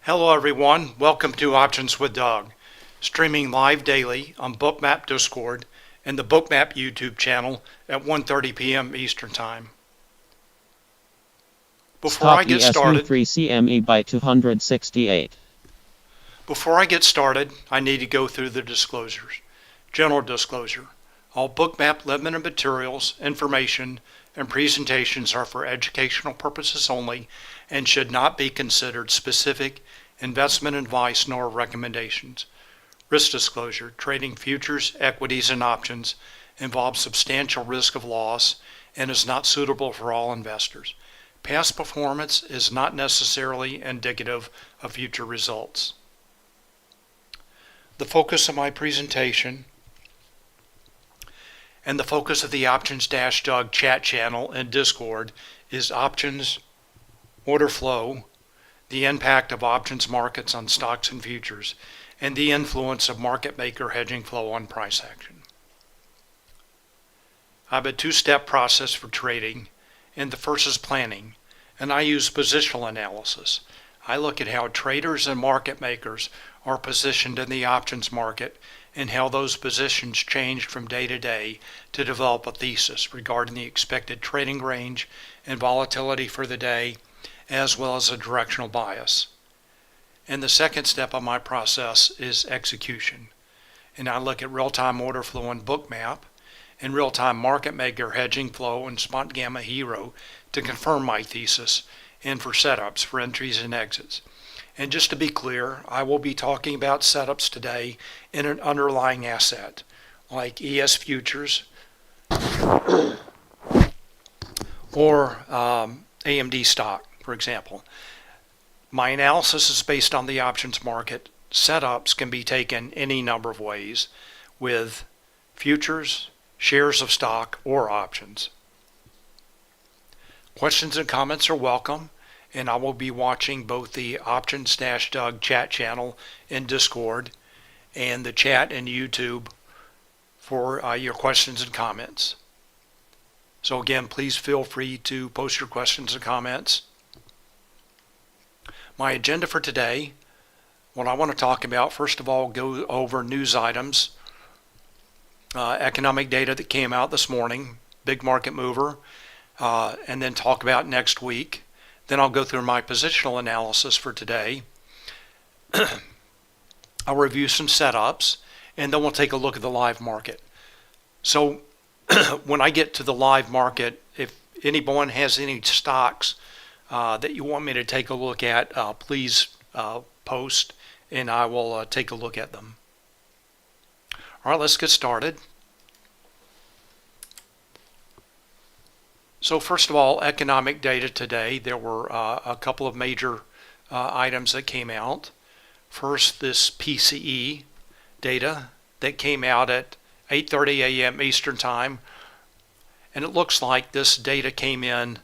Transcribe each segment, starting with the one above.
Hello everyone, welcome to Options with Doug, streaming live daily on Bookmap Discord and the Bookmap YouTube channel at 1:30 p.m. Eastern Time. Before I get started, 3 CME by 268. Before I get started, I need to go through the disclosures. General disclosure. All Bookmap limited materials, information, and presentations are for educational purposes only and should not be considered specific investment advice nor recommendations. Risk disclosure. Trading futures, equities, and options involves substantial risk of loss and is not suitable for all investors. Past performance is not necessarily indicative of future results. The focus of my presentation and the focus of the Options-Doug chat channel and Discord is options, order flow, the impact of options markets on stocks and futures, and the influence of market maker hedging flow on price action. I have a two-step process for trading, and the first is planning, and I use positional analysis. I look at how traders and market makers are positioned in the options market and how those positions change from day to day to develop a thesis regarding the expected trading range and volatility for the day, as well as a directional bias. And the second step of my process is execution. And I look at real-time order flow in Bookmap and real-time market maker hedging flow in Spotgamma Hero to confirm my thesis and for setups for entries and exits. And just to be clear, I will be talking about setups today in an underlying asset like ES futures or AMD stock, for example. My analysis is based on the options market. Setups can be taken any number of ways with futures, shares of stock, or options. Questions and comments are welcome, and I will be watching both the Options-Doug chat channel in Discord and the chat in YouTube for your questions and comments. So again, please feel free to post your questions and comments. My agenda for today, what I want to talk about, first of all, go over news items, economic data that came out this morning, big market mover, and then talk about next week. Then I'll go through my positional analysis for today. I'll review some setups, and then we'll take a look at the live market. So when I get to the live market, if anyone has any stocks that you want me to take a look at, please post, and I will take a look at them. All right, let's get started. So first of all, economic data today. There were a couple of major items that came out. First, this PCE data that came out at 8:30 a.m. Eastern Time. And it looks like this data came in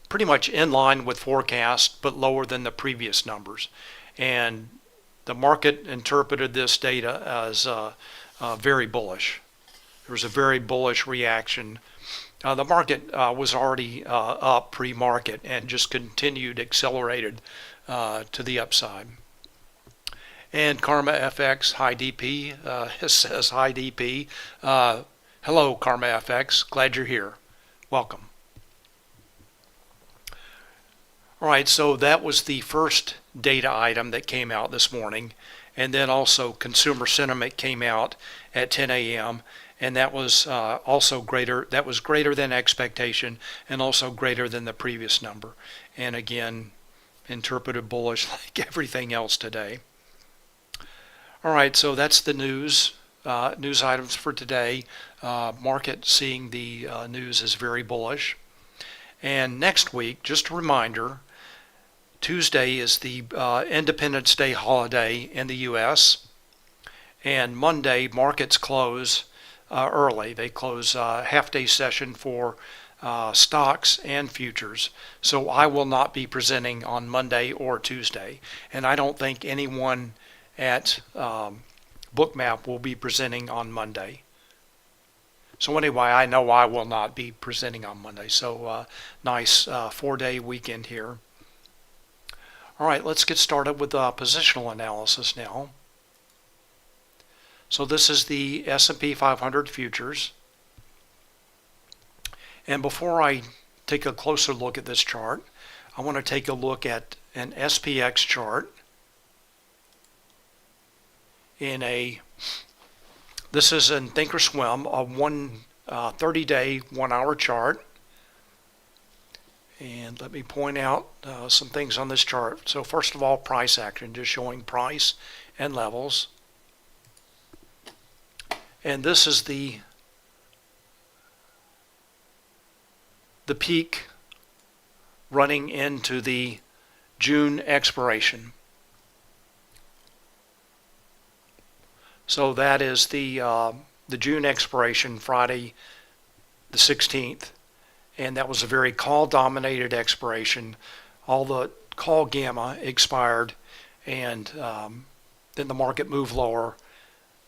pretty much in line with forecast, but lower than the previous numbers. And the market interpreted this data as very bullish. There was a very bullish reaction. The market was already up pre-market and just continued, accelerated to the upside. And Karma FX, hi DP, says hi DP. Hello Karma FX, glad you're here. Welcome. All right, so that was the first data item that came out this morning. And then also consumer sentiment came out at 10 a.m. and that was also greater. That was greater than expectation and also greater than the previous number. And again, interpreted bullish like everything else today. All right, so that's the news items for today. Market seeing the news is very bullish. And next week, just a reminder, Tuesday is the Independence Day holiday in the U.S. and Monday markets close early. They close half-day session for stocks and futures. So I will not be presenting on Monday or Tuesday, and I don't think anyone at Bookmap will be presenting on Monday. So anyway, I know I will not be presenting on Monday. So nice 4-day weekend here. All right, let's get started with positional analysis now. So this is the S&P 500 futures. And before I take a closer look at this chart, I want to take a look at an SPX chart this is in Thinkorswim, a 30-day, 1-hour chart. And let me point out some things on this chart. So first of all, price action, just showing price and levels. And this is the peak running into the June expiration. So that is the June expiration, Friday the 16th. And that was a very call-dominated expiration. All the call gamma expired, and then the market moved lower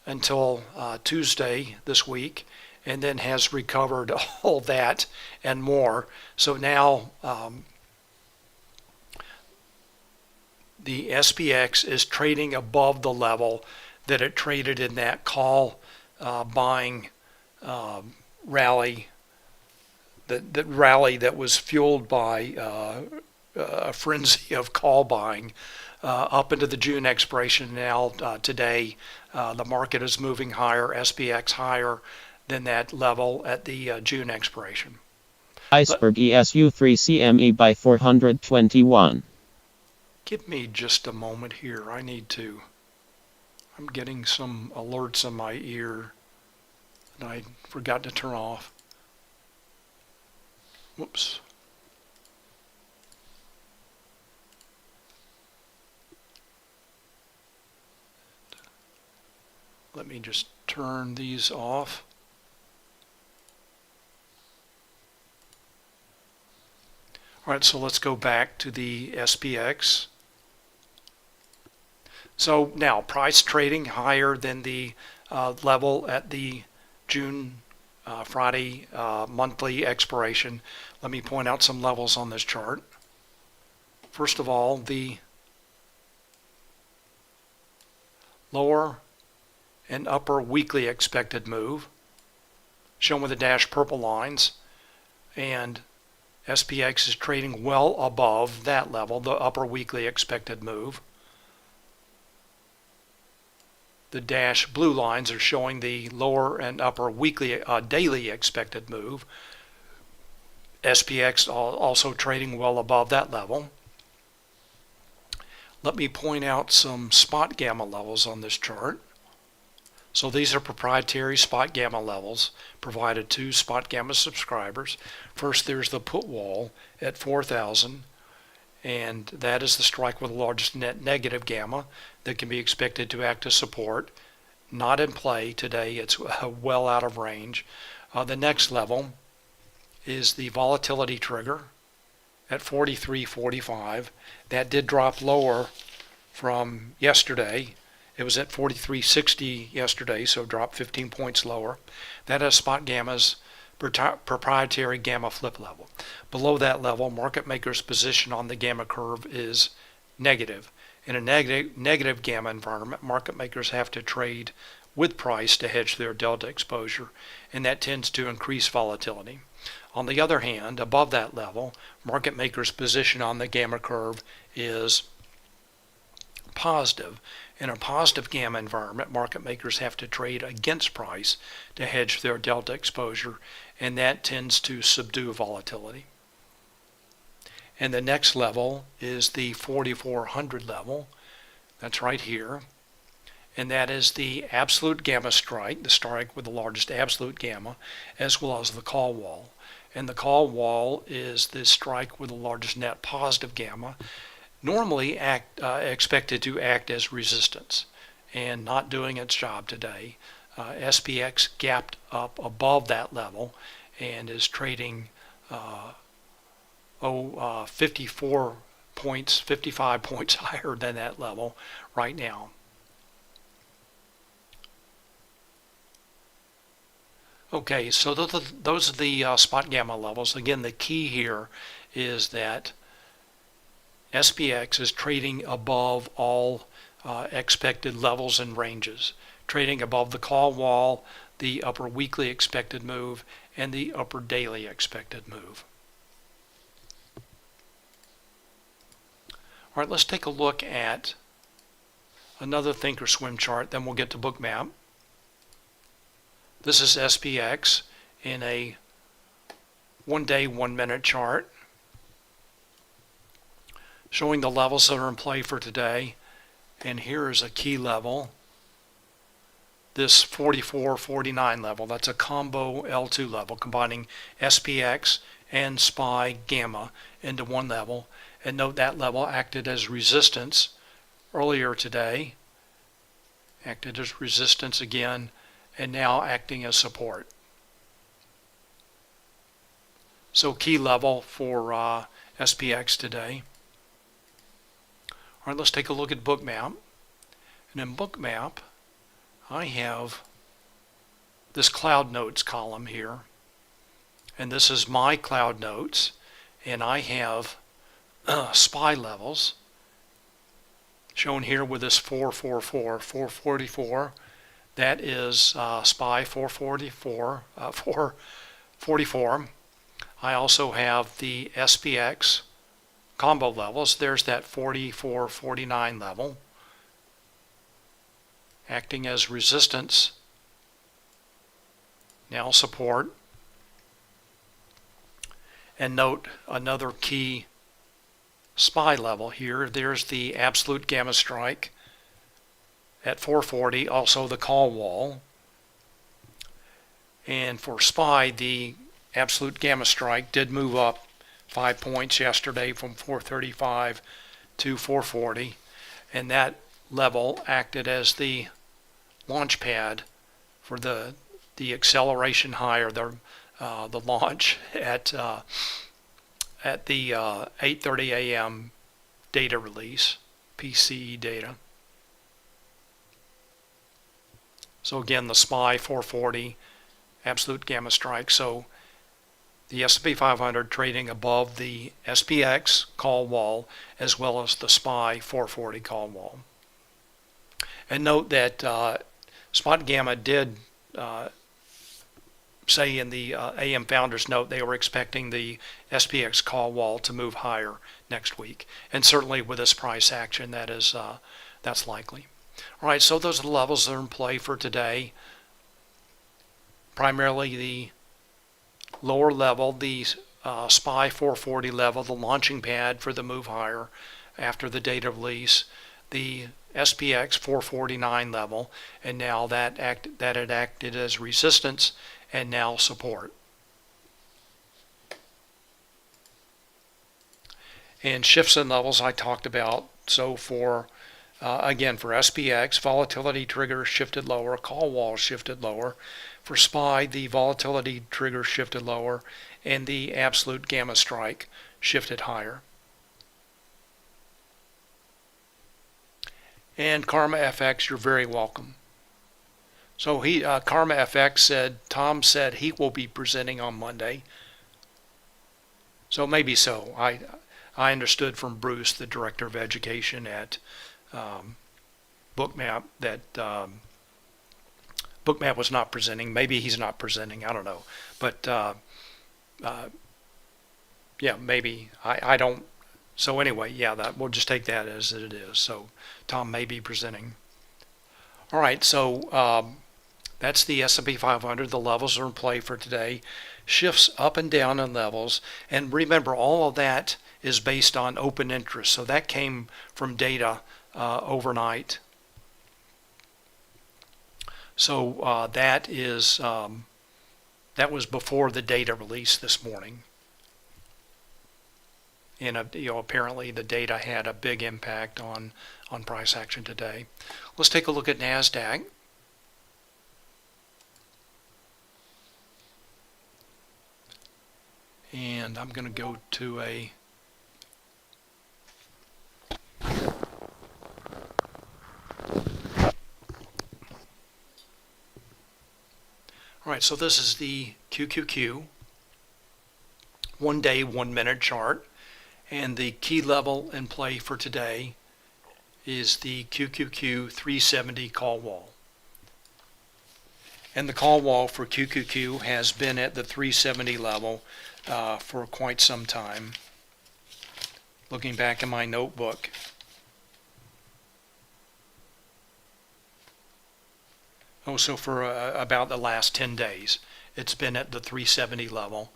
until Tuesday this week, and then has recovered all that and more. So now the SPX is trading above the level that it traded in that call buying rally. That rally that was fueled by a frenzy of call buying up into the June expiration. Now today the market is moving higher, SPX higher than that level at the June expiration. Iceberg ESU 3 CME by 421. Give me just a moment here. I'm getting some alerts in my ear that I forgot to turn off. Whoops. Let me just turn these off. All right, so let's go back to the SPX. So now price trading higher than the level at the June Friday monthly expiration. Let me point out some levels on this chart. First of all, the lower and upper weekly expected move, shown with the dashed purple lines, and SPX is trading well above that level, the upper weekly expected move. The dashed blue lines are showing the lower and upper weekly daily expected move. SPX also trading well above that level. Let me point out some Spotgamma levels on this chart. So these are proprietary Spotgamma levels provided to Spotgamma subscribers. First, there's the put wall at 4,000, and that is the strike with the largest net negative gamma that can be expected to act as support. Not in play today, it's well out of range. The next level is the volatility trigger at 43.45. That did drop lower from yesterday. It was at 43.60 yesterday, so dropped 15 points lower. That is Spotgamma's proprietary gamma flip level. Below that level, market makers' position on the gamma curve is negative. In a negative gamma environment, market makers have to trade with price to hedge their delta exposure, and that tends to increase volatility. On the other hand, above that level, market makers' position on the gamma curve is positive. In a positive gamma environment, market makers have to trade against price to hedge their delta exposure, and that tends to subdue volatility. And the next level is the 4,400 level. That's right here. And that is the absolute gamma strike, the strike with the largest absolute gamma, as well as the call wall. And the call wall is the strike with the largest net positive gamma, normally expected to act as resistance, and not doing its job today. SPX gapped up above that level and is trading 55 points higher than that level right now. Okay, so those are the Spotgamma levels. Again, the key here is that SPX is trading above all expected levels and ranges, trading above the call wall, the upper weekly expected move, and the upper daily expected move. All right, let's take a look at another thinkorswim chart, then we'll get to Bookmap. This is SPX in a 1 day, 1 minute chart, showing the levels that are in play for today. And here is a key level, this 44.49 level. That's a combo L2 level, combining SPX and SPY Gamma into one level. And note that level acted as resistance earlier today, acted as resistance again, and now acting as support. So key level for SPX today. All right, let's take a look at Bookmap. And in Bookmap, I have this Cloud Notes column here. And this is my Cloud Notes. And I have SPY levels shown here with this 444. That is SPY 444. I also have the SPX combo levels. There's that 44.49 level acting as resistance, now support. And note another key SPY level here. There's the absolute gamma strike at 440, also the call wall. And for SPY, the absolute gamma strike did move up 5 points yesterday from 435 to 440, and that level acted as the launch pad for the acceleration higher, the launch at the 8:30 a.m. data release, PCE data. So again, the SPY 440 absolute gamma strike. So the S&P 500 trading above the SPX call wall as well as the SPY 440 call wall. And note that Spotgamma did say in the AM Founders note they were expecting the SPX call wall to move higher next week. And certainly with this price action, that's likely. All right, so those are the levels that are in play for today. Primarily the lower level, the SPY 440 level, the launching pad for the move higher after the data release, the SPX 449 level, and now that had acted as resistance and now support. And shifts in levels I talked about. So for again, for SPX, volatility trigger shifted lower, call wall shifted lower. For SPY, the volatility trigger shifted lower, and the absolute gamma strike shifted higher. And Karma FX, you're very welcome. So Karma FX said, Tom said he will be presenting on Monday. So maybe so. I understood from Bruce, the Director of Education at Bookmap, that Bookmap was not presenting. Maybe he's not presenting. I don't know. But yeah, maybe. I don't. So anyway, yeah, we'll just take that as it is. So Tom may be presenting. All right, so that's the S&P 500. The levels are in play for today. Shifts up and down in levels. And remember, all of that is based on open interest. So that came from data overnight. So that was before the data release this morning. And apparently the data had a big impact on price action today. Let's take a look at Nasdaq. And I'm going to go to a all right, so this is the QQQ 1 day, 1 minute chart. And the key level in play for today is the QQQ 370 call wall. And the call wall for QQQ has been at the 370 level for quite some time. Looking back in my notebook, so for about the last 10 days, it's been at the 370 level,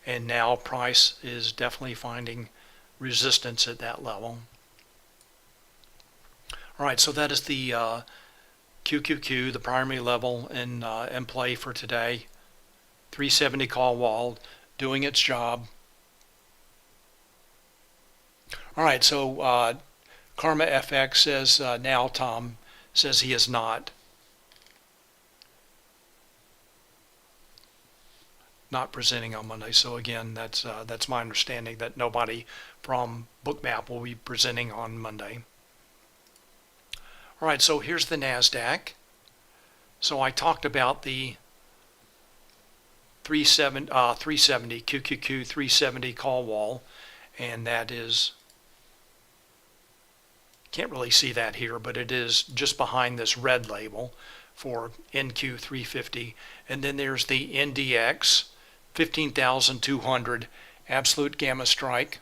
and now price is definitely finding resistance at that level. All right, so that is the QQQ, the primary level in play for today. 370 call wall doing its job. All right, so Karma FX says now Tom says he is not presenting on Monday. So again, that's my understanding that nobody from Bookmap will be presenting on Monday. All right, so here's the Nasdaq. So I talked about the 370 QQQ 370 call wall, and that is, can't really see that here, but it is just behind this red label for NQ 350, and then there's the NDX 15,200 absolute gamma strike,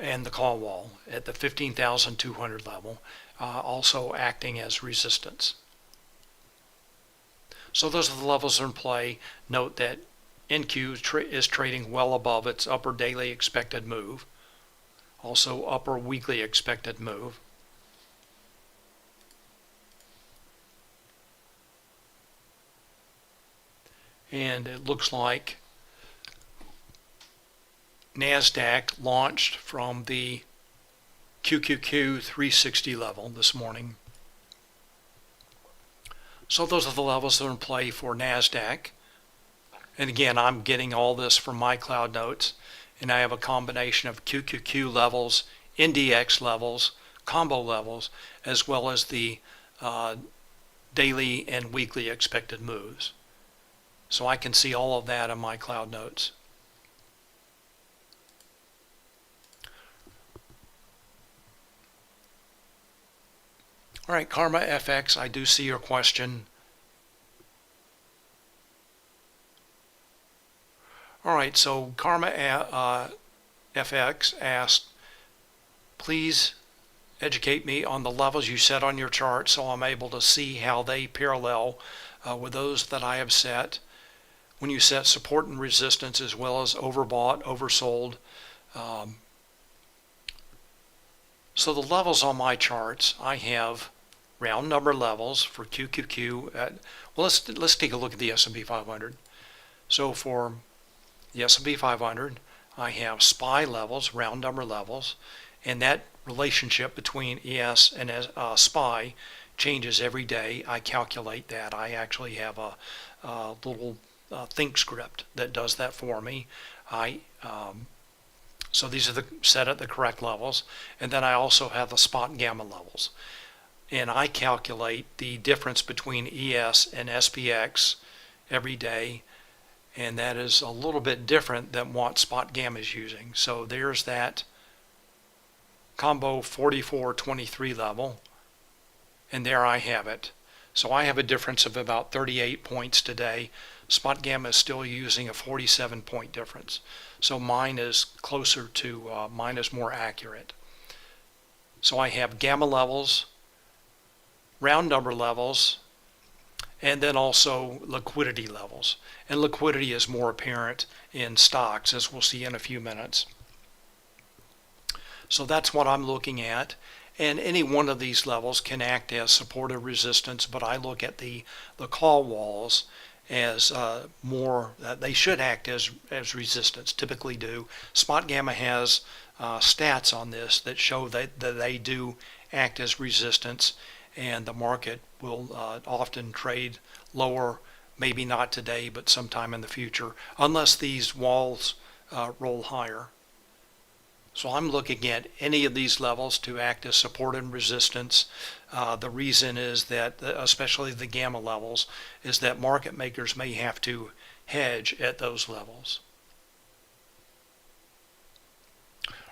and the call wall at the 15,200 level, also acting as resistance. So those are the levels in play. Note that NQ is trading well above its upper daily expected move, also upper weekly expected move. And it looks like Nasdaq launched from the QQQ 360 level this morning. So those are the levels that are in play for Nasdaq. And again, I'm getting all this from my cloud notes, and I have a combination of QQQ levels, NDX levels, combo levels, as well as the daily and weekly expected moves. So I can see all of that in my cloud notes. All right, Karma FX, I do see your question. All right, so Karma FX asked, please educate me on the levels you set on your chart so I'm able to see how they parallel with those that I have set. When you set support and resistance as well as overbought, oversold. So the levels on my charts, I have round number levels for QQQ. Well, let's take a look at the S&P 500. So for the S&P 500, I have SPY levels, round number levels, and that relationship between ES and SPY changes every day. I calculate that. I actually have a little think script that does that for me. So these are set at the correct levels, and then I also have the Spotgamma levels, and I calculate the difference between ES and SPX every day, and that is a little bit different than what Spotgamma is using. So there's that combo 4423 level, and there I have it. So I have a difference of about 38 points today. Spotgamma is still using a 47 point difference. So mine is closer to, mine is more accurate. So I have gamma levels, round number levels, and then also liquidity levels. And liquidity is more apparent in stocks, as we'll see in a few minutes. So that's what I'm looking at. And any one of these levels can act as support or resistance, but I look at the call walls as more, they should act as resistance, typically do. Spotgamma has stats on this that show that they do act as resistance, and the market will often trade lower, maybe not today, but sometime in the future, unless these walls roll higher. So I'm looking at any of these levels to act as support and resistance. The reason is that, especially the gamma levels, is that market makers may have to hedge at those levels.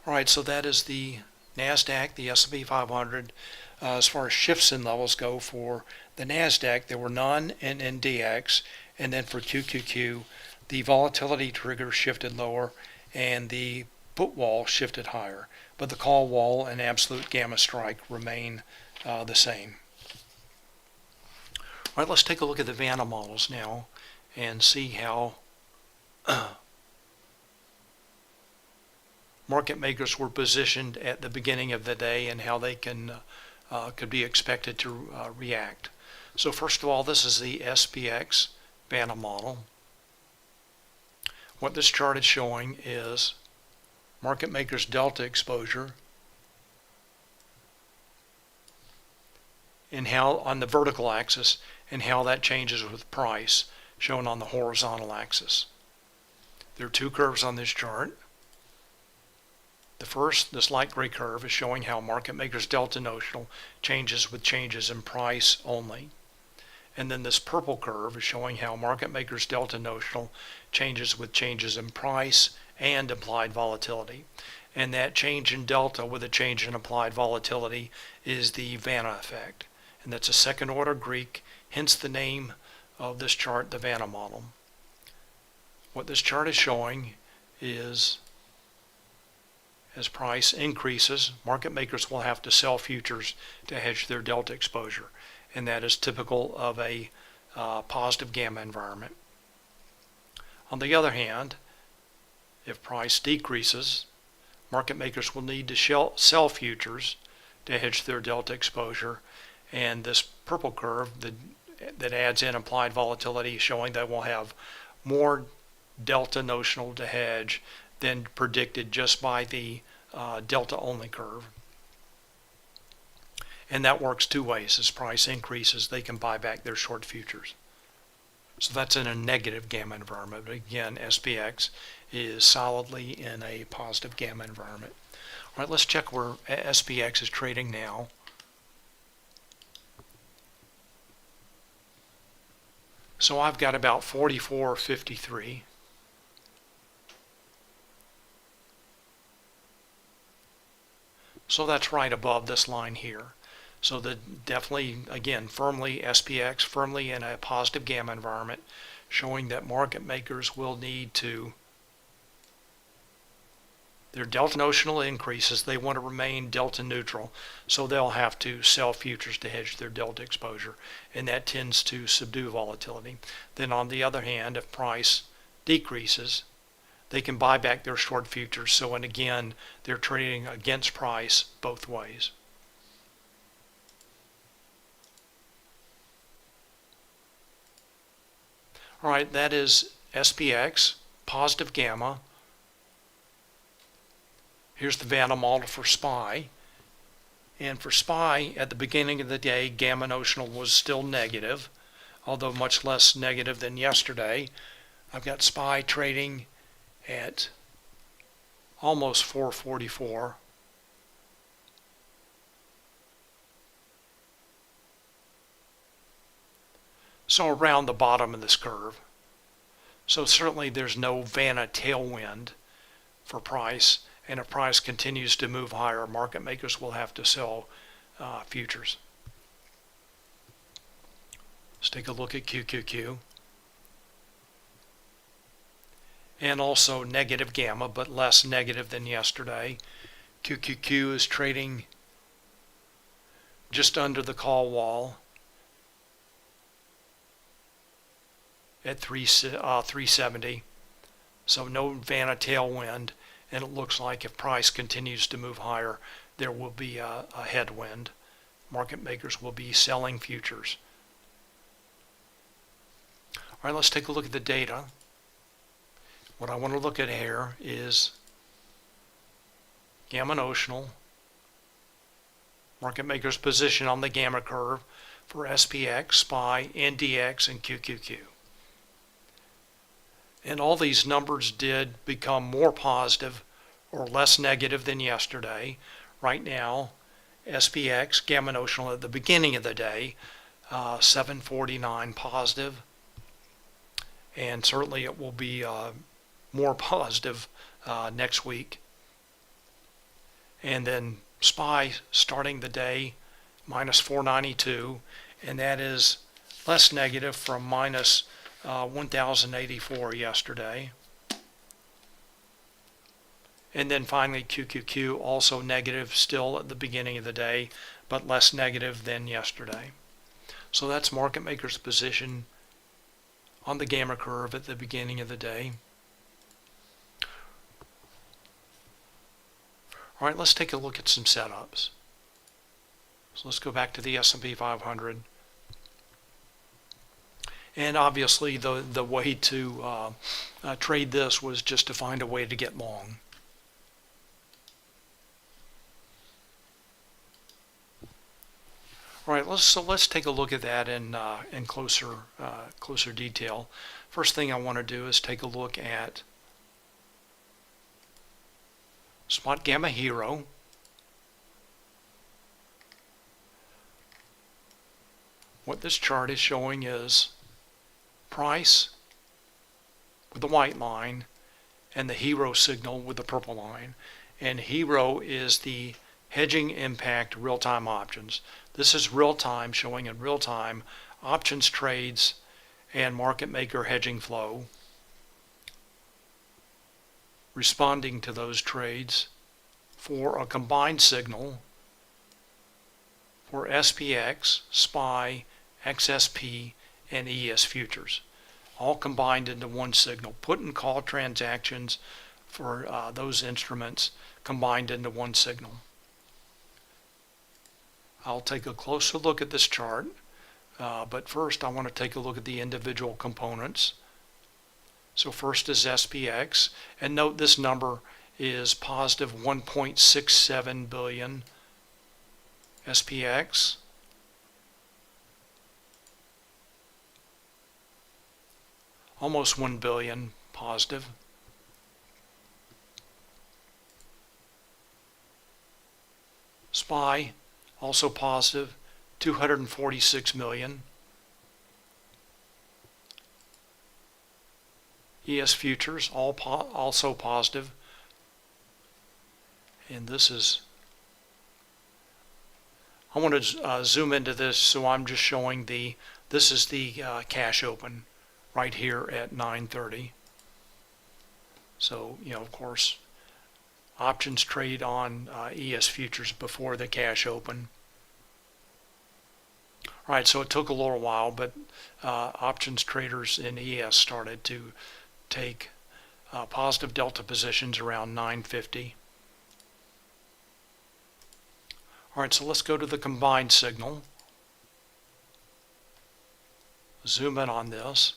All right, so that is the Nasdaq, the S&P 500. As far as shifts in levels go, for the Nasdaq, there were none in NDX, and then for QQQ, the volatility trigger shifted lower, and the put wall shifted higher, but the call wall and absolute gamma strike remain the same. All right, let's take a look at the Vanna models now and see how market makers were positioned at the beginning of the day and how they could be expected to react. So first of all, this is the SPX Vanna model. What this chart is showing is market makers' delta exposure and how on the vertical axis and how that changes with price shown on the horizontal axis. There are two curves on this chart. The first, this light gray curve, is showing how market makers' delta notional changes with changes in price only. And then this purple curve is showing how market makers' delta notional changes with changes in price and implied volatility. And that change in delta with a change in applied volatility is the Vanna effect. And that's a second order Greek, hence the name of this chart, the Vanna model. What this chart is showing is as price increases, market makers will have to sell futures to hedge their delta exposure, and that is typical of a positive gamma environment. On the other hand, if price decreases, market makers will need to sell futures to hedge their delta exposure, and this purple curve that adds in implied volatility showing that we'll have more delta notional to hedge than predicted just by the delta only curve. And that works two ways. As price increases, they can buy back their short futures. So that's in a negative gamma environment. But again, SPX is solidly in a positive gamma environment. All right, let's check where SPX is trading now. So I've got about 44.53. So that's right above this line here. So definitely, again, firmly SPX, firmly in a positive gamma environment, showing that market makers will need to, their delta notional increases, they want to remain delta neutral, so they'll have to sell futures to hedge their delta exposure, and that tends to subdue volatility. Then on the other hand, if price decreases, they can buy back their short futures. So, and again, they're trading against price both ways. All right, that is SPX, positive gamma. Here's the Vanna model for SPY. And for SPY, at the beginning of the day, gamma notional was still negative, although much less negative than yesterday. I've got SPY trading at almost 444. So around the bottom of this curve. So certainly there's no Vanna tailwind for price, and if price continues to move higher, market makers will have to sell futures. Let's take a look at QQQ. And also negative gamma, but less negative than yesterday. QQQ is trading just under the call wall at 370. So no Vanna tailwind, and it looks like if price continues to move higher, there will be a headwind. Market makers will be selling futures. All right, let's take a look at the data. What I want to look at here is gamma notional, market makers' position on the gamma curve for SPX, SPY, NDX, and QQQ. And all these numbers did become more positive or less negative than yesterday. Right now, SPX, gamma notional at the beginning of the day, 749 positive. And certainly it will be more positive next week. and then SPY starting the day minus 492, and that is less negative from minus 1084 yesterday. And then finally QQQ also negative still at the beginning of the day, but less negative than yesterday. So that's market maker's position on the gamma curve at the beginning of the day. All right, let's take a look at some setups. So let's go back to the S&P 500. And obviously the way to trade this was just to find a way to get long. All right, let's take a look at that in closer detail. First thing I want to do is take a look at Spotgamma Hero. What this chart is showing is price with the white line and the hero signal with the purple line. And hero is the hedging impact real-time options. This is real-time, showing in real-time options trades and market maker hedging flow, responding to those trades for a combined signal for SPX, SPY, XSP, and ES futures, all combined into one signal. Put and call transactions for those instruments combined into one signal. I'll take a closer look at this chart, but first I want to take a look at the individual components. So first is SPX, and note this number is positive 1.67 billion SPX. Almost 1 billion positive. SPY also positive 246 million. ES futures also positive, and this is, I want to zoom into this, so I'm just showing this is the cash open right here at 9:30. So, of course, options trade on ES futures before the cash open. All right, so it took a little while, but options traders in ES started to take positive delta positions around 9:50. All right, so let's go to the combined signal. Zoom in on this.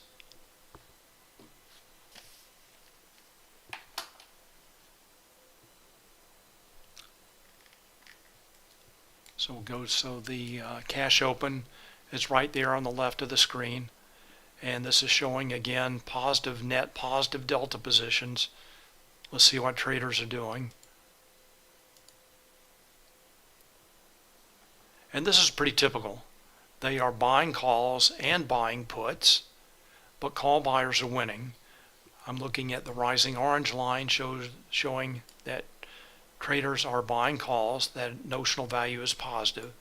So we'll go, so the cash open is right there on the left of the screen. And this is showing again positive net, positive delta positions. Let's see what traders are doing. And this is pretty typical. They are buying calls and buying puts, but call buyers are winning. I'm looking at the rising orange line showing that traders are buying calls, that notional value is positive.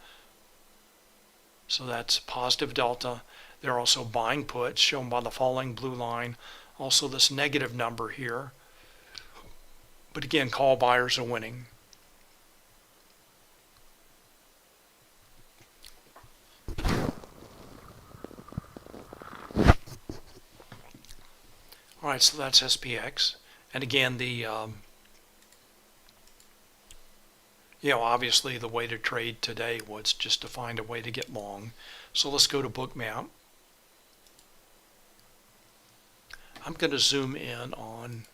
So that's positive delta. They're also buying puts, shown by the falling blue line. Also this negative number here. But again, call buyers are winning. All right, so that's SPX. And again, the obviously the way to trade today was just to find a way to get long. So let's go to Bookmap. I'm going to zoom in on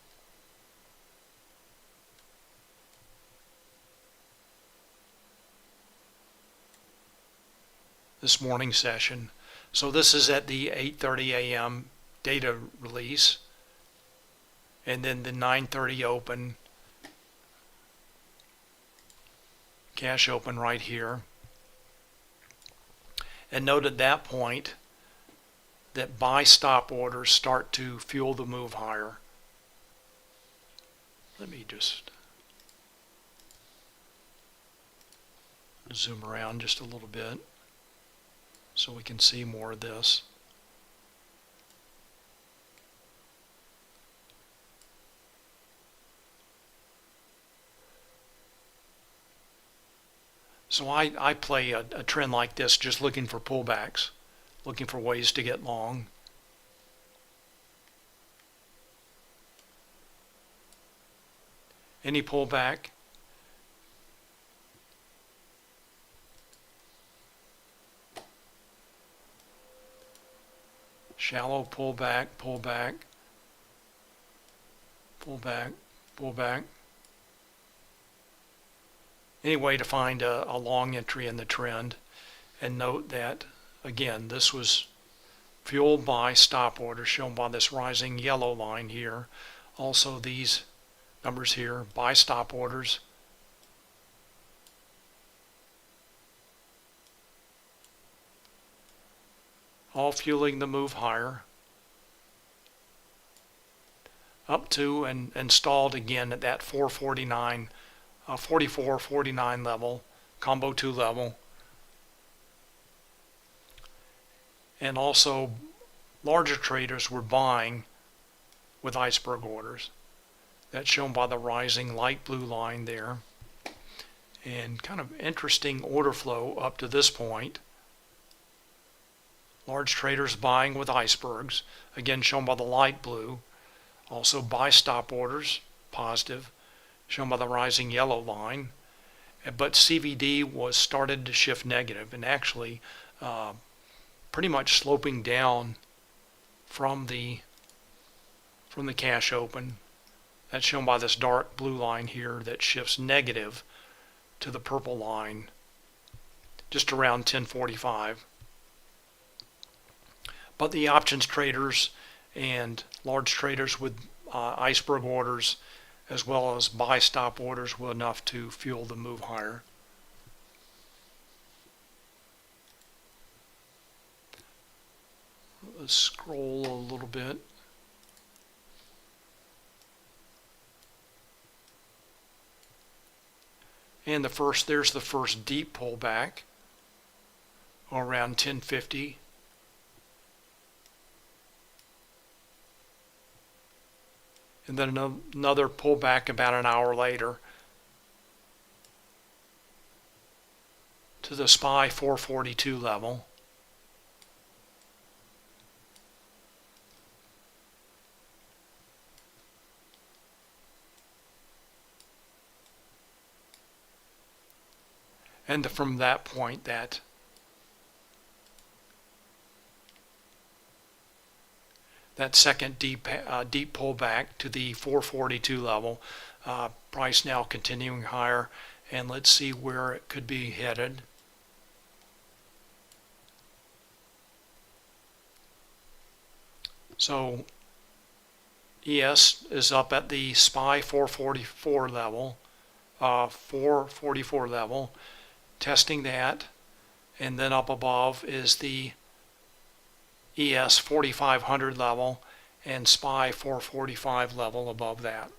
this morning session. So this is at the 8:30 a.m. data release, and then the 9:30 open, cash open right here. And note at that point that buy stop orders start to fuel the move higher. Let me just, Zoom around just a little bit so we can see more of this. So I play a trend like this just looking for pullbacks, looking for ways to get long. Any pullback, shallow pullback, pullback, pullback, pullback. Any way to find a long entry in the trend. And note that, again, this was fueled by stop orders shown by this rising yellow line here. Also these numbers here, buy stop orders. All fueling the move higher. Up to and stalled again at that 449, 44.49 level, combo 2 level. And also larger traders were buying with iceberg orders. That's shown by the rising light blue line there. And kind of interesting order flow up to this point. Large traders buying with icebergs, again shown by the light blue. Also buy stop orders, positive, shown by the rising yellow line. But CVD was started to shift negative and actually pretty much sloping down from the cash open. That's shown by this dark blue line here that shifts negative to the purple line just around 1045. But the options traders and large traders with iceberg orders as well as buy stop orders were enough to fuel the move higher. Let's scroll a little bit. And there's the first deep pullback around 1050. And then another pullback about an hour later to the SPY 442 level. And from that point, that second deep pullback to the 442 level, price now continuing higher, and let's see where it could be headed. So ES is up at the SPY 444 level, 444 level, testing that, and then up above is the ES 4500 level and SPY 445 level above that.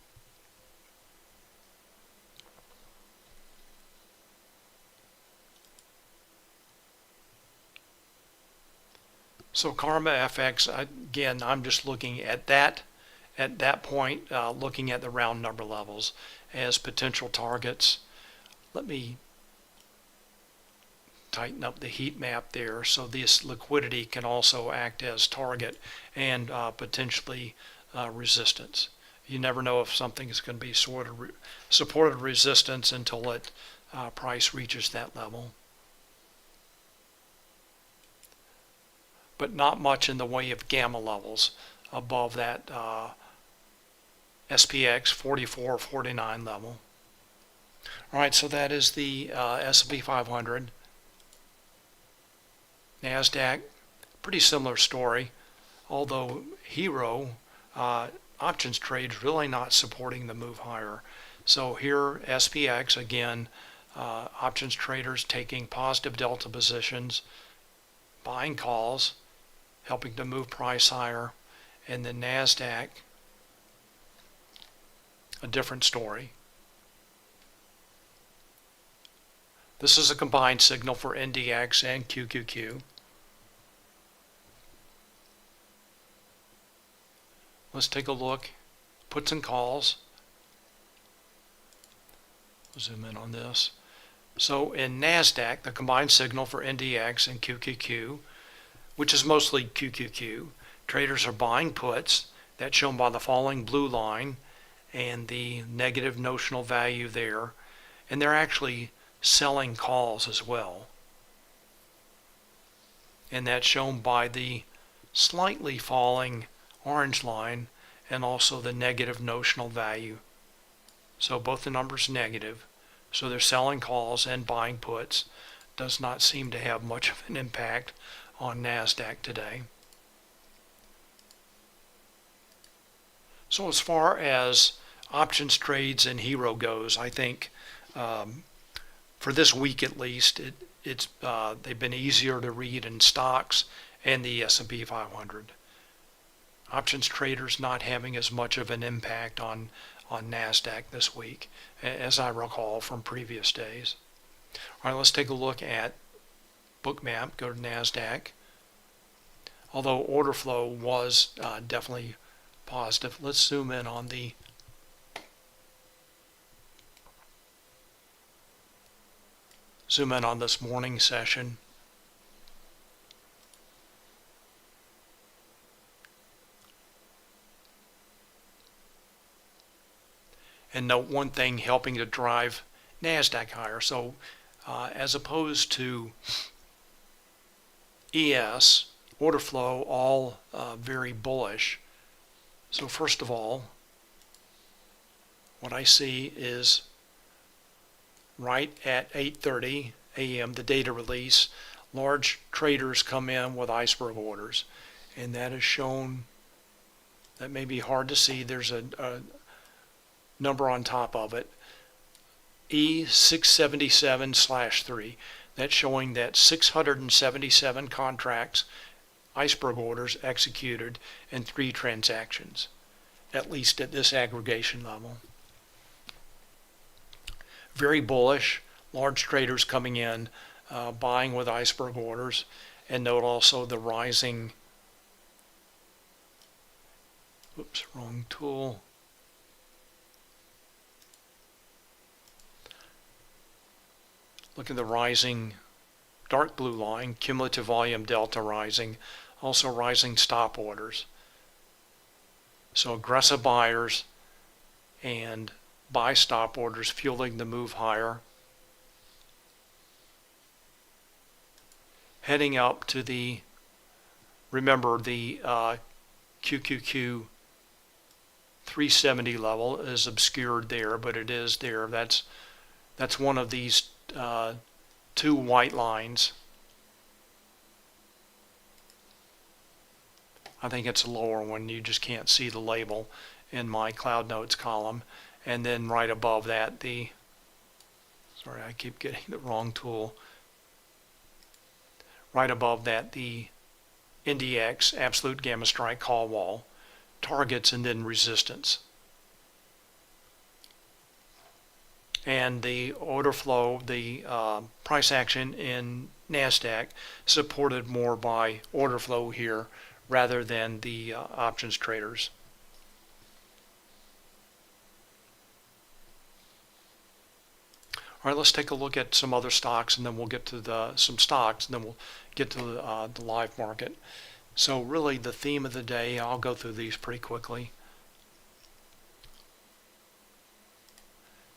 So Karma FX, again, I'm just looking at that point, looking at the round number levels as potential targets. Let me tighten up the heat map there so this liquidity can also act as target and potentially resistance. You never know if something is going to be supported resistance until it price reaches that level. But not much in the way of gamma levels above that SPX 4449 level. All right, so that is the S&P 500. Nasdaq, pretty similar story, although Hero options trades really not supporting the move higher. So here SPX again, options traders taking positive delta positions, buying calls, helping to move price higher, and then Nasdaq, a different story. This is a combined signal for NDX and QQQ. Let's take a look. Puts and calls. Zoom in on this. So in Nasdaq, the combined signal for NDX and QQQ, which is mostly QQQ, traders are buying puts. That's shown by the falling blue line and the negative notional value there. And they're actually selling calls as well. And that's shown by the slightly falling orange line and also the negative notional value. So both the numbers negative. So they're selling calls and buying puts. Does not seem to have much of an impact on Nasdaq today. So as far as options trades and Hero goes, I think for this week at least, they've been easier to read in stocks and the S&P 500. Options traders not having as much of an impact on Nasdaq this week, as I recall from previous days. All right, let's take a look at Bookmap. Go to Nasdaq. Although order flow was definitely positive. Let's zoom in on the this morning session. And note one thing helping to drive Nasdaq higher. So as opposed to ES, order flow all very bullish. So first of all, what I see is right at 8:30 a.m., the data release, large traders come in with iceberg orders. And that is shown, that may be hard to see, there's a number on top of it, E677/3. That's showing that 677 contracts, iceberg orders executed in 3 transactions, at least at this aggregation level. Very bullish, large traders coming in, buying with iceberg orders. And note also the rising, oops, wrong tool. Look at the rising dark blue line, cumulative volume delta rising, also rising stop orders. So aggressive buyers and buy stop orders fueling the move higher. Heading up to the, remember the QQQ 370 level is obscured there, but it is there. That's one of these 2 white lines. I think it's a lower one. You just can't see the label in my Cloud Notes column. And then right above that, sorry, I keep getting the wrong tool. Right above that, the NDX, absolute gamma strike call wall, targets and then resistance. And the order flow, the price action in Nasdaq supported more by order flow here rather than the options traders. All right, let's take a look at some other stocks, and then we'll get to some stocks, and then we'll get to the live market. So really the theme of the day, I'll go through these pretty quickly.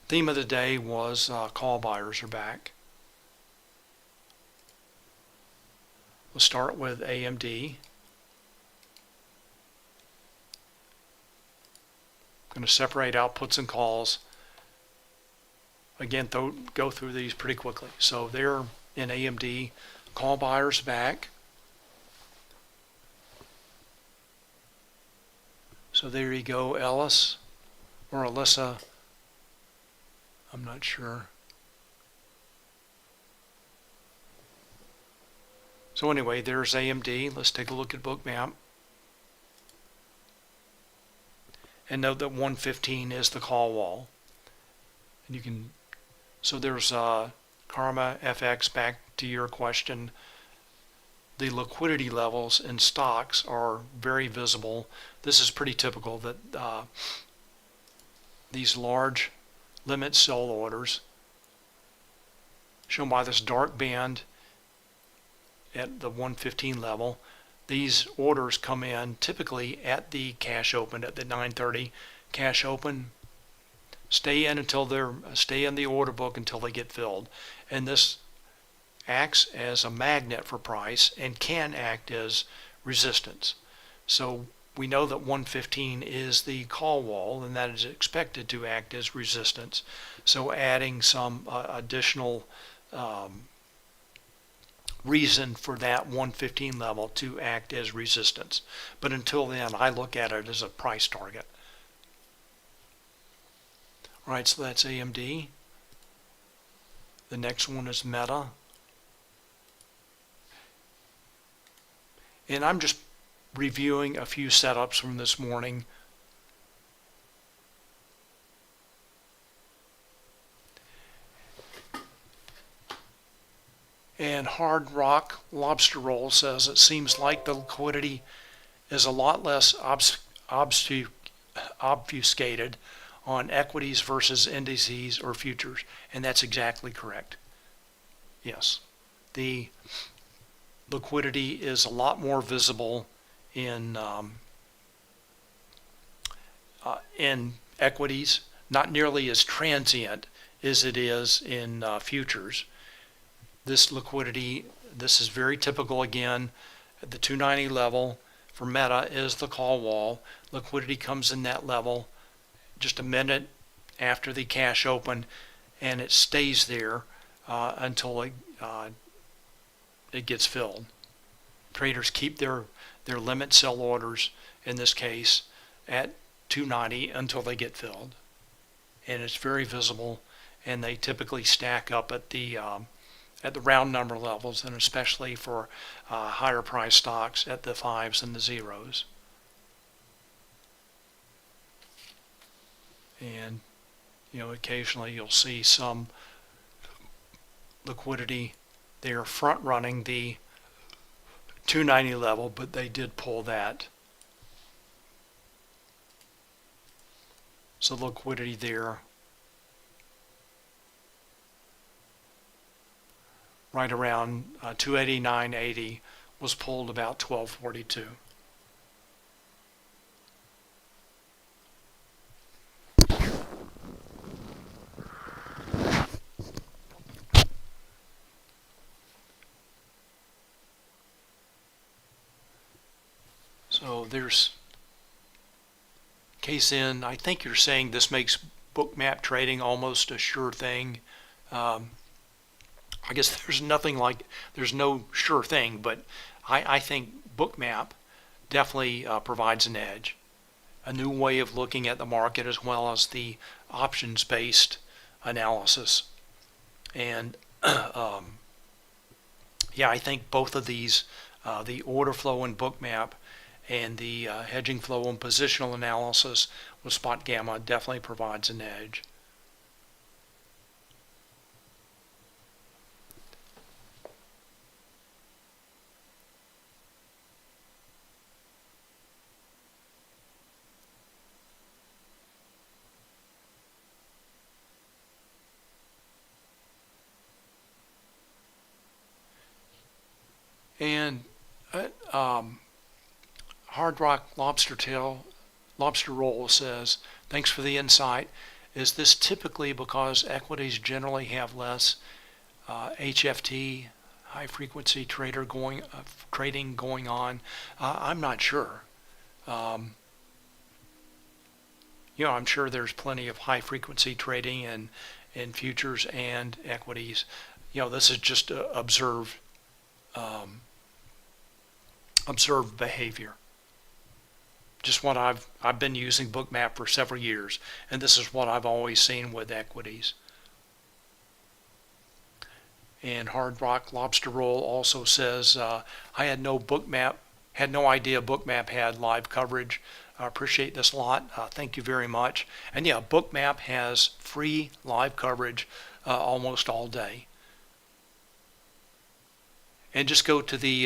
Theme of the day was call buyers are back. We'll start with AMD. I'm going to separate out puts and calls. Again, go through these pretty quickly. So they're in AMD, call buyers back. So there you go, Ellis or Alyssa. I'm not sure. So anyway, there's AMD. Let's take a look at Bookmap. And note that 115 is the call wall. And you can, so there's Karma FX, back to your question, the liquidity levels in stocks are very visible. This is pretty typical that these large limit sell orders, shown by this dark band at the 115 level, these orders come in typically at the cash open, at the 9:30 cash open, stay in the order book until they get filled, and this acts as a magnet for price and can act as resistance. So we know that 115 is the call wall, and that is expected to act as resistance. So adding some additional reason for that 115 level to act as resistance. But until then, I look at it as a price target. All right, so that's AMD. The next one is Meta. And I'm just reviewing a few setups from this morning. And Hard Rock Lobster Roll says it seems like the liquidity is a lot less obfuscated on equities versus indices or futures, and that's exactly correct. Yes, the liquidity is a lot more visible in equities, not nearly as transient as it is in futures. This liquidity, this is very typical again, at the 290 level for Meta is the call wall. Liquidity comes in that level just a minute after the cash open, and it stays there until it gets filled. Traders keep their limit sell orders, in this case, at 290 until they get filled. And it's very visible, and they typically stack up at the round number levels, and especially for higher price stocks at the 5s and the 0s. And occasionally you'll see some liquidity. They are front running the 290 level, but they did pull that. So liquidity there right around 289.80 was pulled about 1242. So there's case in. I think you're saying this makes bookmap trading almost a sure thing. I guess there's no sure thing, but I think bookmap definitely provides an edge, a new way of looking at the market as well as the options-based analysis. And yeah, I think both of these, the order flow in bookmap and the hedging flow and positional analysis with Spotgamma definitely provides an edge. And Hard Rock Lobster Roll says, thanks for the insight. Is this typically because equities generally have less HFT, high frequency trading going on? I'm not sure. I'm sure there's plenty of high frequency trading in futures and equities. This is just observed behavior. Just what I've been using Bookmap for several years, and this is what I've always seen with equities. And Hard Rock Lobster Roll also says, I had no idea Bookmap had live coverage. I appreciate this a lot. Thank you very much. And yeah, Bookmap has free live coverage almost all day. And just go to the,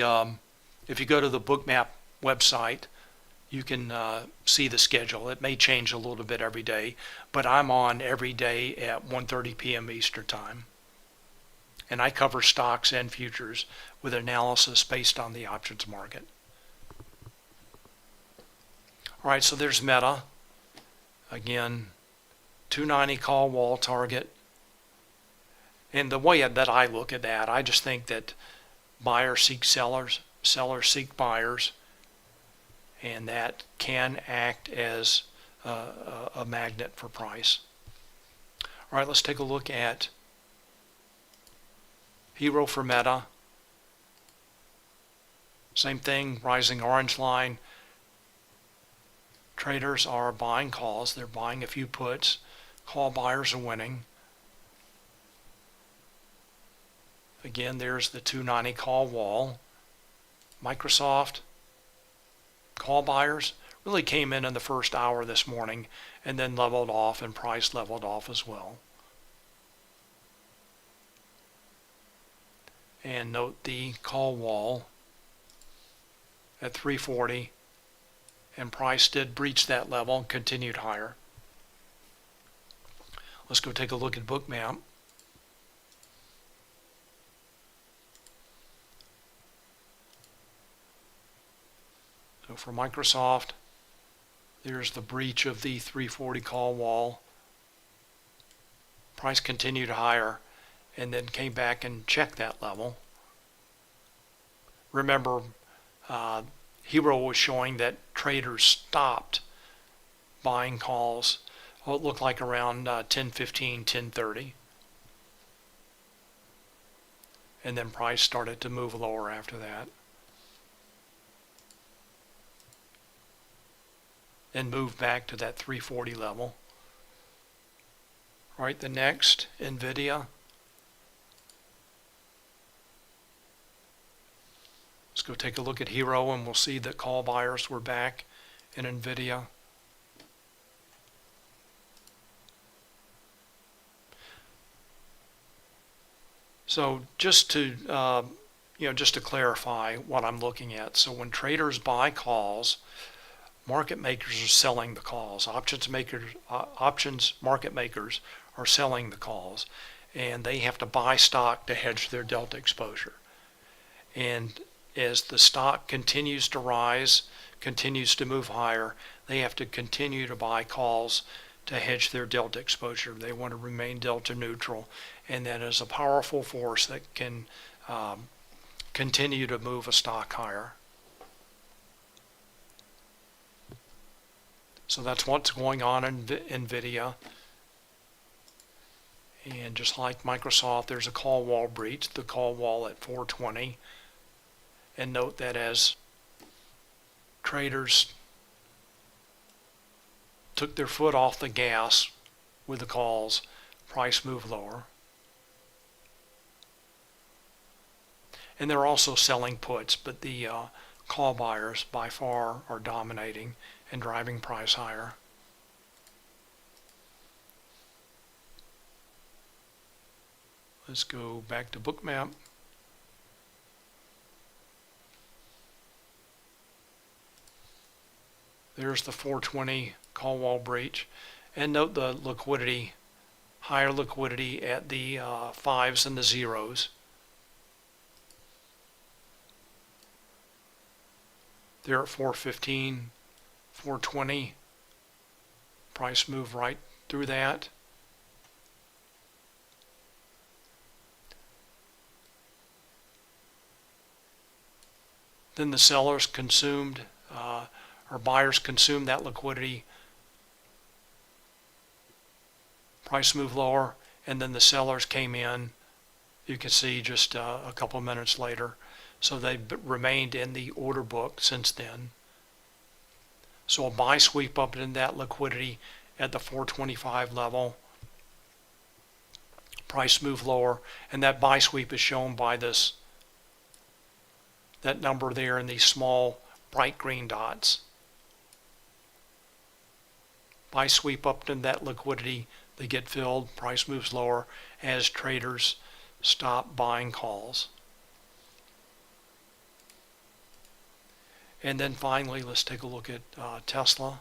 if you go to the Bookmap website, you can see the schedule. It may change a little bit every day, but I'm on every day at 1:30 p.m. Eastern Time. And I cover stocks and futures with analysis based on the options market. All right, so there's Meta. Again, 290 call wall target. And the way that I look at that, I just think that buyers seek sellers, sellers seek buyers, and that can act as a magnet for price. All right, let's take a look at Hero for Meta. Same thing, rising orange line. Traders are buying calls. They're buying a few puts. Call buyers are winning. Again, there's the 290 call wall. Microsoft, call buyers really came in the first hour this morning and then leveled off, and price leveled off as well. And note the call wall at 340, and price did breach that level and continued higher. Let's go take a look at Bookmap. So for Microsoft, there's the breach of the 340 call wall. Price continued higher and then came back and checked that level. Remember, Hero was showing that traders stopped buying calls. Well, it looked like around 10:15, 10:30. And then price started to move lower after that. And move back to that 340 level. All right, the next, NVIDIA. Let's go take a look at Hero, and we'll see that call buyers were back in NVIDIA. So just to just to clarify what I'm looking at. So when traders buy calls, market makers are selling the calls. Options market makers are selling the calls, and they have to buy stock to hedge their delta exposure. And as the stock continues to rise, continues to move higher, they have to continue to buy calls to hedge their delta exposure. They want to remain delta neutral, and that is a powerful force that can continue to move a stock higher. So that's what's going on in NVIDIA. And just like Microsoft, there's a call wall breach, the call wall at 420. And note that as traders took their foot off the gas with the calls, price moved lower. And they're also selling puts, but the call buyers by far are dominating and driving price higher. Let's go back to Bookmap. There's the 420 call wall breach, and note the liquidity, higher liquidity at the 5s and the 0s. They're at 415, 420. Price moved right through that. Then the sellers consumed, or buyers consumed that liquidity. Price moved lower, and then the sellers came in. You can see just a couple of minutes later. So they've remained in the order book since then. So a buy sweep up in that liquidity at the 425 level. Price moved lower, and that buy sweep is shown by this, that number there in these small bright green dots. Buy sweep up in that liquidity, they get filled, price moves lower as traders stop buying calls. And then finally, let's take a look at Tesla.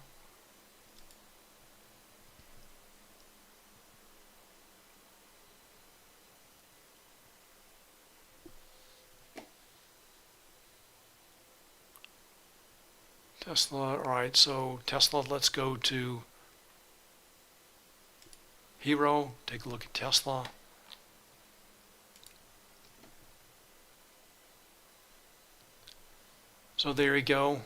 Tesla, all right, so Tesla, let's go to Hero, take a look at Tesla. So there you go,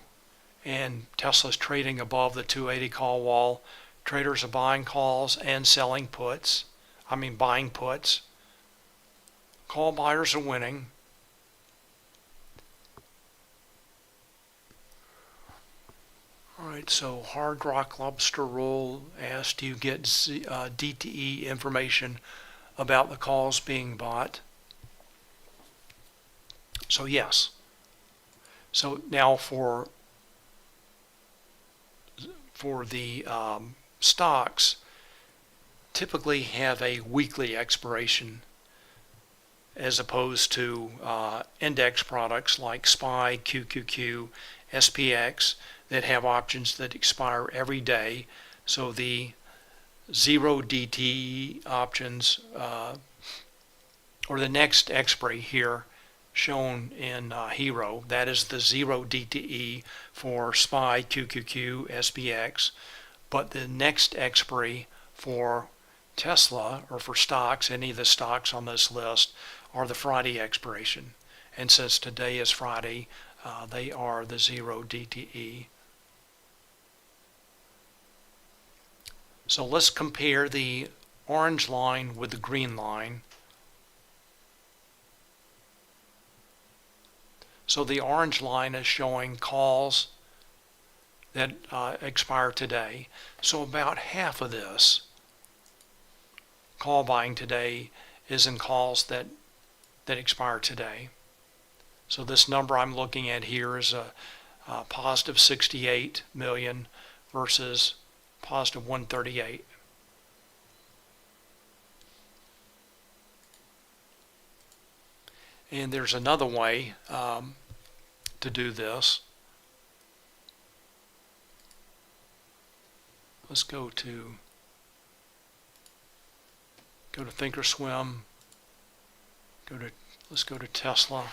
and Tesla's trading above the 280 call wall. Traders are buying calls and selling puts. Buying puts. Call buyers are winning. Alright, so Hard Rock Lobster Roll asked, do you get DTE information about the calls being bought? So yes. So now for the stocks, typically have a weekly expiration as opposed to index products like SPY, QQQ, SPX that have options that expire every day. So the 0 DTE options, or the next expiry here shown in Hero, that is the 0 DTE for SPY, QQQ, SPX, but the next expiry for Tesla, or for stocks, any of the stocks on this list, are the Friday expiration. And since today is Friday, they are the 0 DTE. So let's compare the orange line with the green line. So the orange line is showing calls that expire today. So about half of this call buying today is in calls that expire today. So this number I'm looking at here is a positive 68 million versus positive 138. And there's another way to do this. Let's go to Thinkorswim. Let's go to Tesla.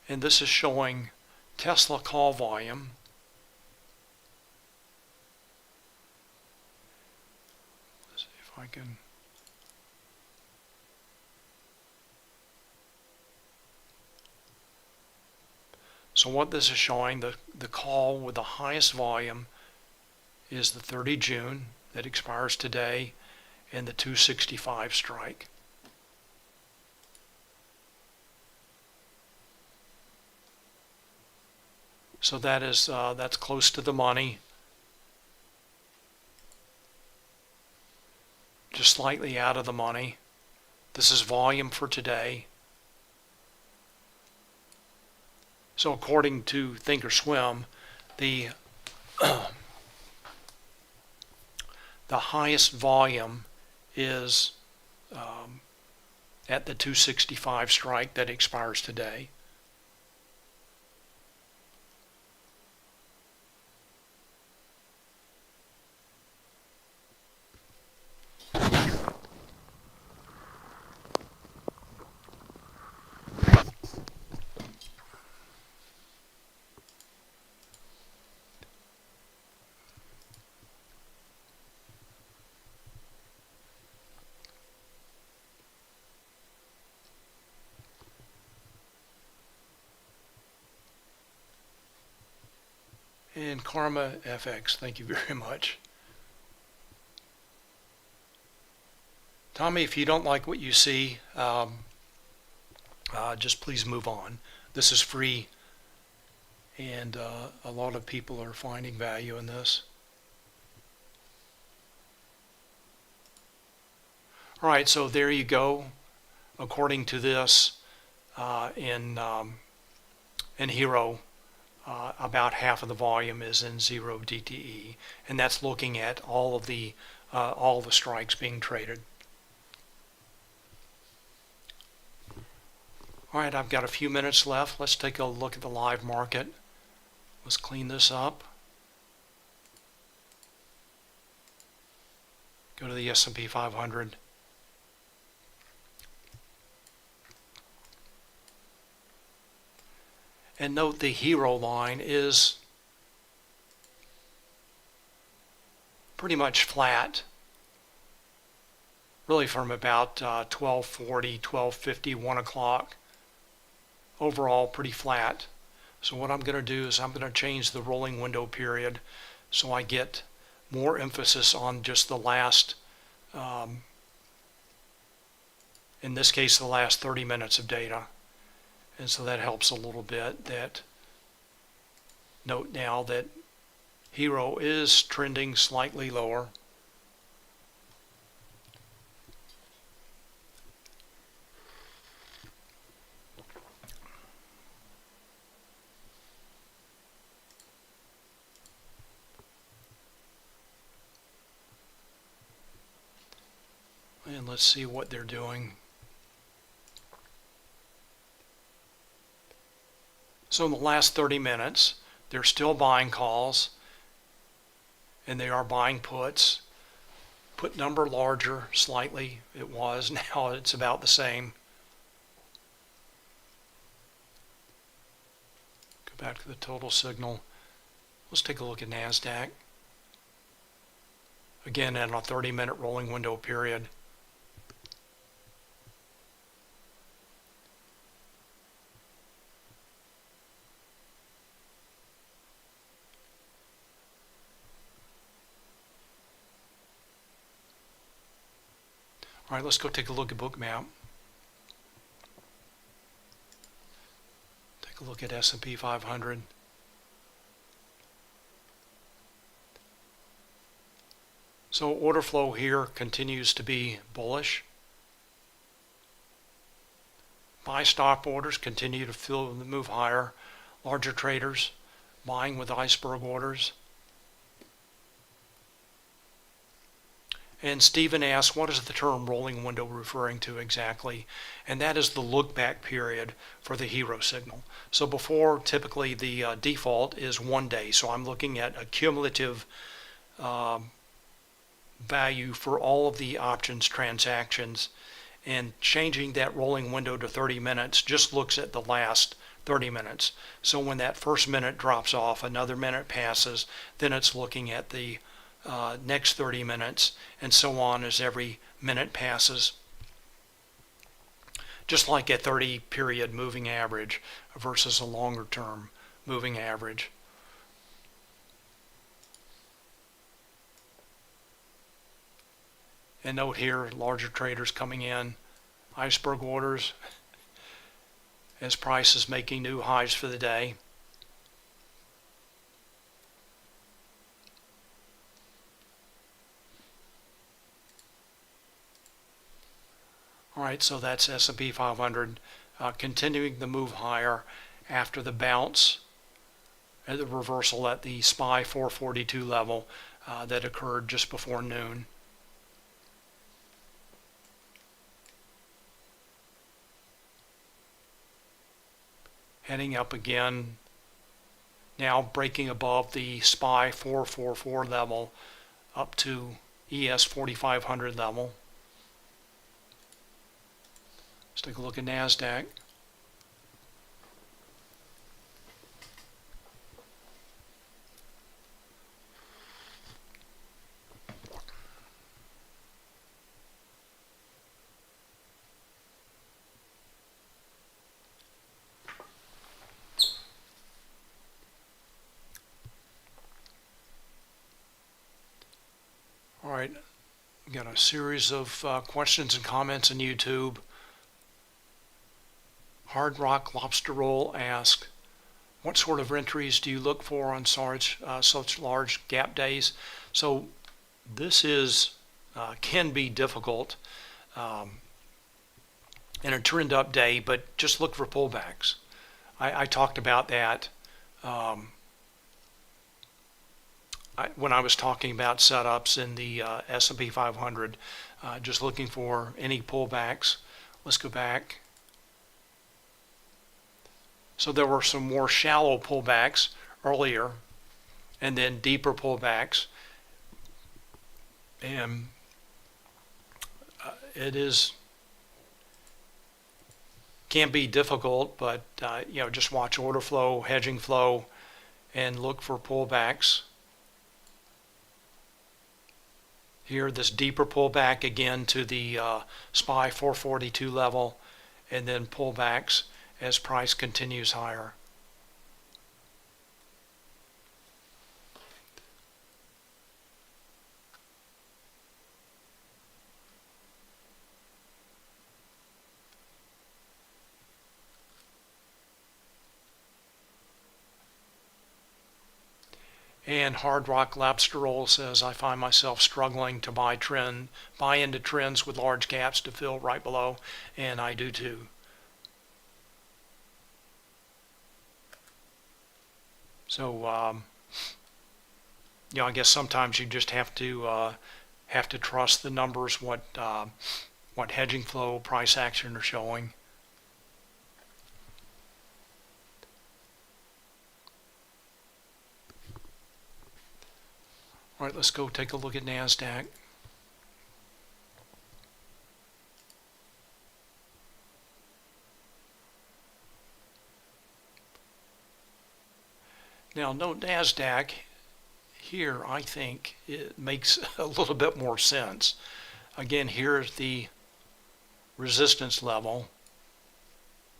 And this is showing Tesla call volume. Let's see if I can. So what this is showing, the call with the highest volume is the 30 June that expires today, and the 265 strike. So that is that's close to the money, just slightly out of the money. This is volume for today. So according to Thinkorswim, the the highest volume is at the 265 strike that expires today. And Karma FX, thank you very much. Tommy, if you don't like what you see, just please move on. This is free, and a lot of people are finding value in this. All right, so there you go. According to this, in Hero, about half of the volume is in 0 DTE, and that's looking at all of the strikes being traded. All right, I've got a few minutes left. Let's take a look at the live market. Let's clean this up. Go to the S&P 500. And note the hero line is pretty much flat, really from about 12:40, 12:50, 1 o'clock. Overall, pretty flat. So what I'm going to do is I'm going to change the rolling window period so I get more emphasis on just the last, in this case, the last 30 minutes of data. And so that helps a little bit. That note now that hero is trending slightly lower. And let's see what they're doing. So in the last 30 minutes, they're still buying calls, and they are buying puts. Put number larger slightly. It was. Now it's about the same. Go back to the total signal. Let's take a look at Nasdaq. Again, in a 30-minute rolling window period. All right, let's go take a look at Bookmap. Take a look at S&P 500. So order flow here continues to be bullish. Buy stop orders continue to fill the move higher. Larger traders buying with iceberg orders. And Stephen asks, what is the term rolling window referring to exactly? And that is the look back period for the hero signal. So before, typically the default is 1 day. So I'm looking at a cumulative value for all of the options transactions, and changing that rolling window to 30 minutes just looks at the last 30 minutes. So when that first minute drops off, another minute passes, then it's looking at the next 30 minutes, and so on as every minute passes. Just like a 30-period moving average versus a longer term moving average. And note here, larger traders coming in, iceberg orders as prices making new highs for the day. All right, so that's S&P 500 continuing the move higher after the bounce and the reversal at the SPY 442 level that occurred just before noon. Heading up again, now breaking above the SPY 444 level up to ES 4500 level. Let's take a look at Nasdaq. All right, we got a series of questions and comments on YouTube. Hard Rock Lobster Roll asks, what sort of entries do you look for on such large gap days? So this is can be difficult in a trend up day, but just look for pullbacks. I talked about that when I was talking about setups in the S&P 500, just looking for any pullbacks. Let's go back. So there were some more shallow pullbacks earlier and then deeper pullbacks. And it can be difficult, but just watch order flow, hedging flow, and look for pullbacks. Here, this deeper pullback again to the SPY 442 level, and then pullbacks as price continues higher. And Hard Rock Lobster Roll says, I find myself struggling to buy into trends with large gaps to fill right below, and I do too. So, I guess sometimes you just have to trust the numbers, what hedging flow, price action are showing. All right, let's go take a look at Nasdaq. Now, note Nasdaq here, I think it makes a little bit more sense. Again, here's the resistance level.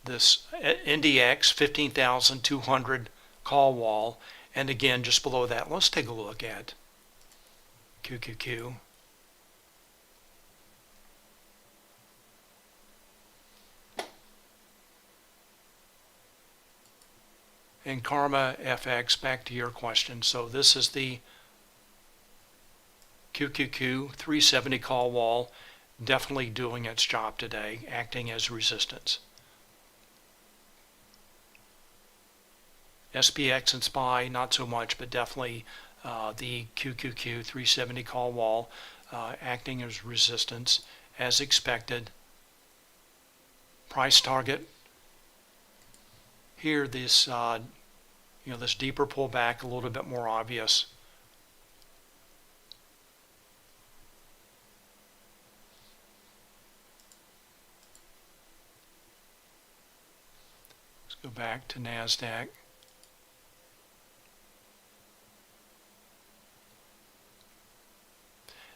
This NDX 15,200 call wall, and again, just below that, let's take a look at QQQ. And Karma FX, back to your question. So this is the QQQ 370 call wall, definitely doing its job today, acting as resistance. SPX and SPY, not so much, but definitely the QQQ 370 call wall acting as resistance as expected. Price target here, this this deeper pullback, a little bit more obvious. Let's go back to Nasdaq.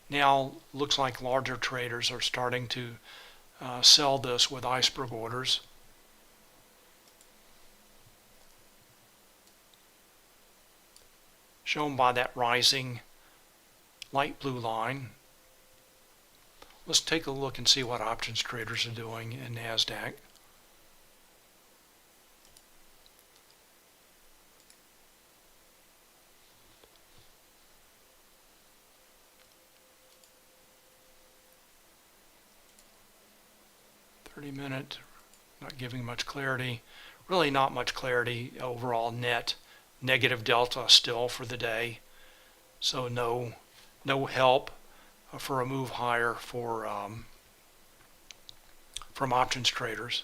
Now, looks like larger traders are starting to sell this with iceberg orders. Shown by that rising light blue line. Let's take a look and see what options traders are doing in Nasdaq. Minute, not giving much clarity, really not much clarity. Overall net negative delta still for the day, so no help for a move higher for from options traders.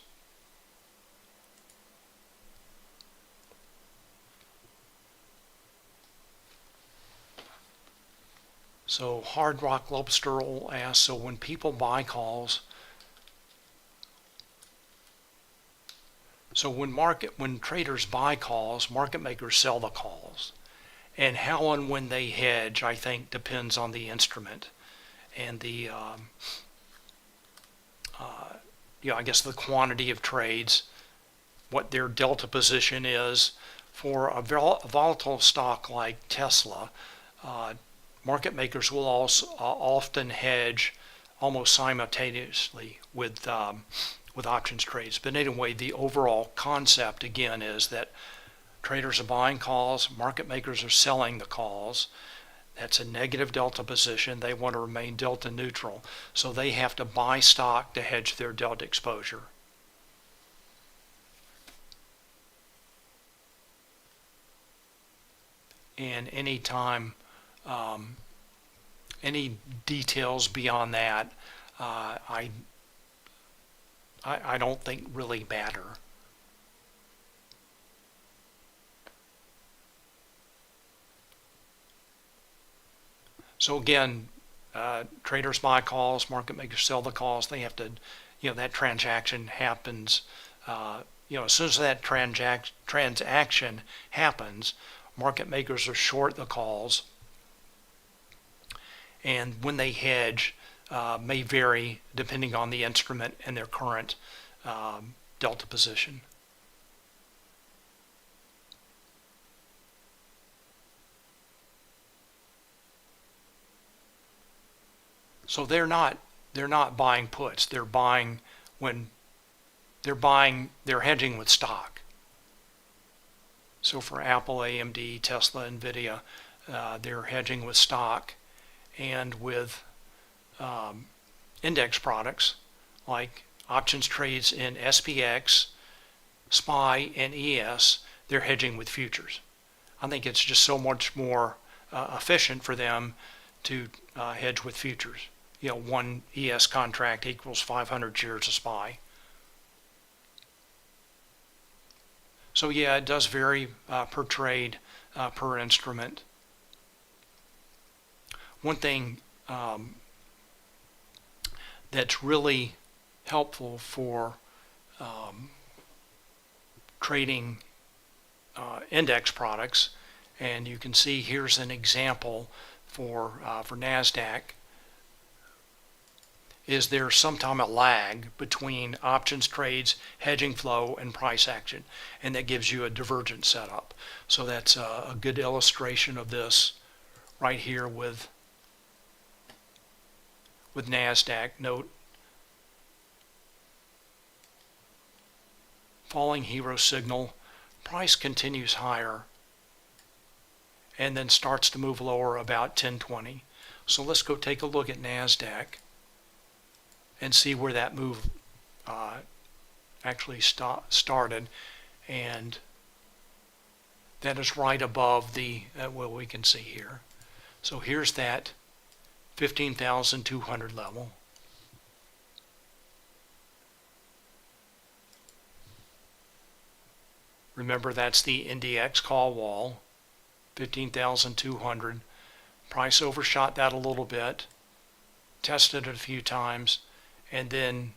So Hard Rock Lobster Roll asks, so when people buy calls, so when traders buy calls, market makers sell the calls. And how and when they hedge, I think, depends on the instrument and the, I guess the quantity of trades, what their delta position is. For a volatile stock like Tesla, market makers will also often hedge almost simultaneously with options trades. But anyway, the overall concept again is that traders are buying calls, market makers are selling the calls. That's a negative delta position. They want to remain delta neutral, so they have to buy stock to hedge their delta exposure. And anytime any details beyond that, I don't think really matter. So again, traders buy calls, market makers sell the calls. They have to, that transaction happens. As soon as that transaction happens, market makers are short the calls, and when they hedge, may vary depending on the instrument and their current delta position. So they're not buying puts. They're hedging with stock. So for Apple, AMD, Tesla, Nvidia, they're hedging with stock, and with index products like options trades in SPX, SPY, and ES, they're hedging with futures. I think it's just so much more efficient for them to hedge with futures. One ES contract equals 500 shares of SPY. So yeah, it does vary per trade, per instrument. One thing that's really helpful for trading index products, and you can see here's an example for Nasdaq, is there's sometime a lag between options trades, hedging flow, and price action, and that gives you a divergent setup. So that's a good illustration of this right here with Nasdaq. Note, falling hero signal, price continues higher, and then starts to move lower about 10:20. So let's go take a look at Nasdaq and see where that move actually started, and that is right above the well, we can see here. So here's that 15,200 level. Remember, that's the NDX call wall, 15,200. Price overshot that a little bit, tested it a few times, and then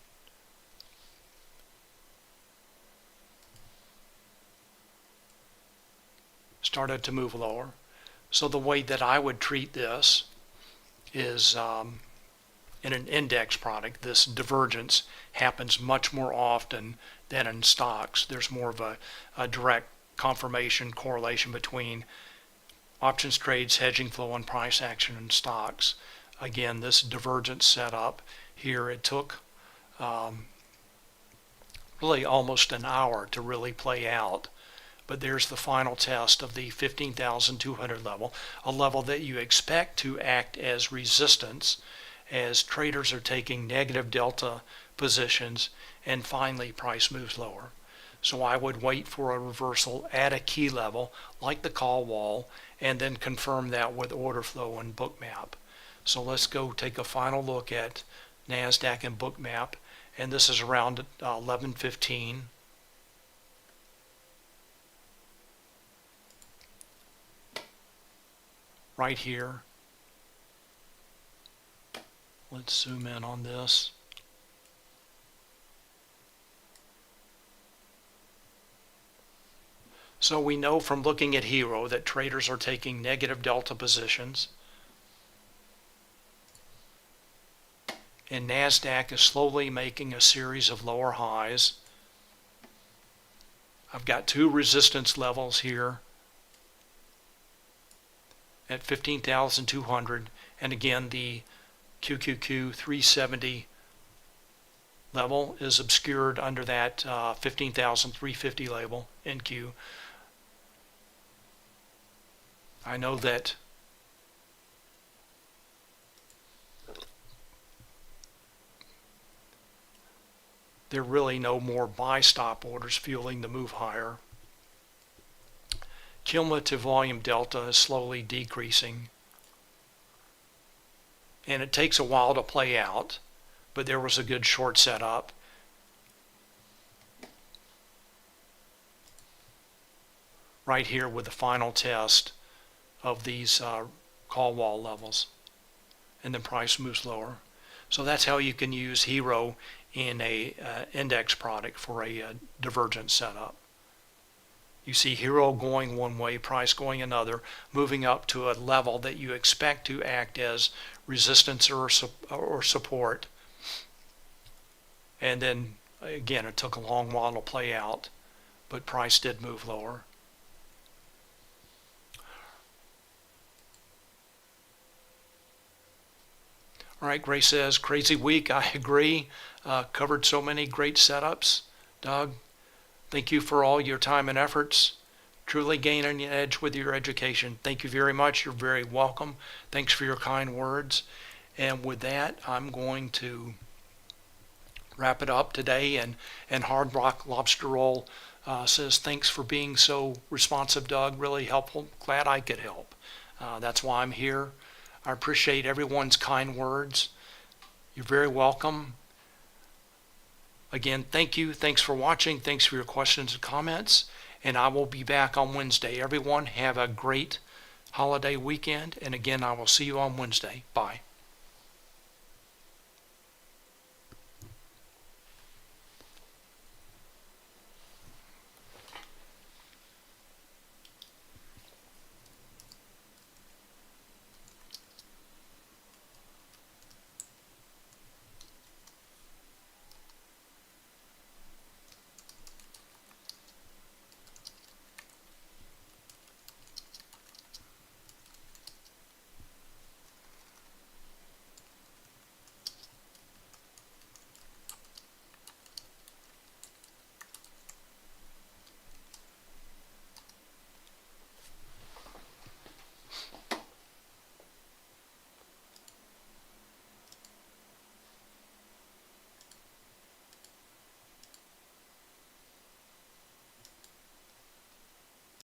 started to move lower. So the way that I would treat this is in an index product, this divergence happens much more often than in stocks. There's more of a direct confirmation correlation between options trades, hedging flow, and price action in stocks. Again, this divergence setup here, it took really almost an hour to really play out. But there's the final test of the 15,200 level, a level that you expect to act as resistance as traders are taking negative delta positions, and finally price moves lower. So I would wait for a reversal at a key level like the call wall, and then confirm that with order flow and Bookmap. So let's go take a final look at Nasdaq and Bookmap, and this is around 11:15. Right here. Let's zoom in on this. So we know from looking at Hero that traders are taking negative delta positions, and Nasdaq is slowly making a series of lower highs. I've got two resistance levels here at 15,200, and again the QQQ 370 level is obscured under that 15,350 label NQ. I know that there are really no more buy stop orders fueling the move higher. Cumulative volume delta is slowly decreasing, and it takes a while to play out, but there was a good short setup. Right here with the final test of these call wall levels. and then price moves lower. So that's how you can use Hero in a index product for a divergent setup. You see Hero going one way, price going another, moving up to a level that you expect to act as resistance or support. And then again, it took a long while to play out, but price did move lower. All right, Grace says, crazy week. I agree. Covered so many great setups. Doug, thank you for all your time and efforts. Truly gaining an edge with your education. Thank you very much. You're very welcome. Thanks for your kind words. And with that, I'm going to wrap it up today. And Hard Rock Lobster Roll says, thanks for being so responsive, Doug. Really helpful. Glad I could help. That's why I'm here. I appreciate everyone's kind words. You're very welcome. Again, thank you. Thanks for watching. Thanks for your questions and comments. And I will be back on Wednesday. Everyone have a great holiday weekend. And again, I will see you on Wednesday. Bye.